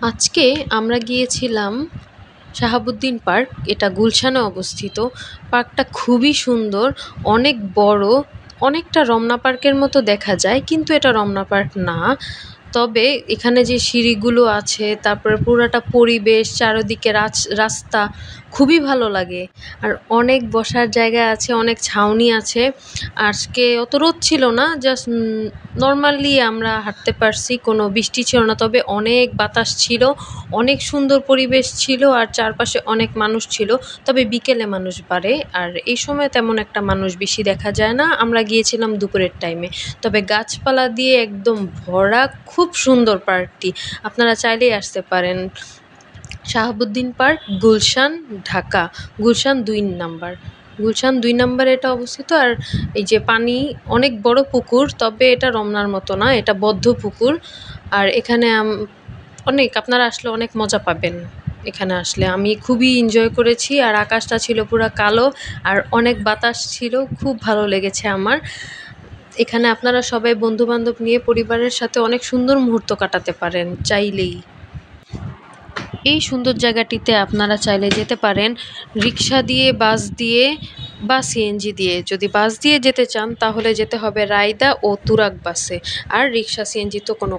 আজকে আমরা গিয়েছিলাম শাহাবুদ্দিন পার্ক। এটা গুলশানে অবস্থিত। পার্কটা খুবই সুন্দর, অনেক বড়, অনেকটা রমনা পার্কের মতো দেখা যায়, কিন্তু এটা রমনা পার্ক না। তবে এখানে যে সিঁড়িগুলো আছে, তারপরে পুরাটা পরিবেশ, চারদিকে রাস্তা খুবই ভালো লাগে। আর অনেক বসার জায়গা আছে, অনেক ছাউনি আছে। আজকে অত রোদ ছিল না, জাস্ট নর্মালি আমরা হাঁটতে পারছি, কোনো বৃষ্টি ছিল না, তবে অনেক বাতাস ছিল, অনেক সুন্দর পরিবেশ ছিল আর চারপাশে অনেক মানুষ ছিল। তবে বিকেলে মানুষ বাড়ে, আর এই সময় তেমন একটা মানুষ বেশি দেখা যায় না। আমরা গিয়েছিলাম দুপুরের টাইমে। তবে গাছপালা দিয়ে একদম ভরা, খুব সুন্দর পার্কটি। আপনারা চাইলেই আসতে পারেন। শাহাবুদ্দিন পার্ক, গুলশান, ঢাকা। গুলশান ২ নাম্বার। গুলশান ২ নাম্বারে এটা অবস্থিত। আর এই যে পানি, অনেক বড় পুকুর, তবে এটা রমনার মতো না, এটা বদ্ধ পুকুর। আর এখানে অনেক, আপনারা আসলে অনেক মজা পাবেন। এখানে আসলে আমি খুবই এনজয় করেছি। আর আকাশটা ছিল পুরা কালো, আর অনেক বাতাস ছিল, খুব ভালো লেগেছে আমার। এখানে আপনারা সবাই বন্ধু-বান্ধব নিয়ে পরিবারের সাথে অনেক সুন্দর মুহূর্ত কাটাতে পারেন চাইলেই। এই সুন্দর জায়গাটিতে আপনারা চাইলে যেতে পারেন রিক্সা দিয়ে, বাস দিয়ে বা সিএনজি দিয়ে। যদি বাস দিয়ে যেতে চান তাহলে যেতে হবে রায়দা ও তুরাগ বাসে। আর রিক্সা, সিএনজি তো কোনো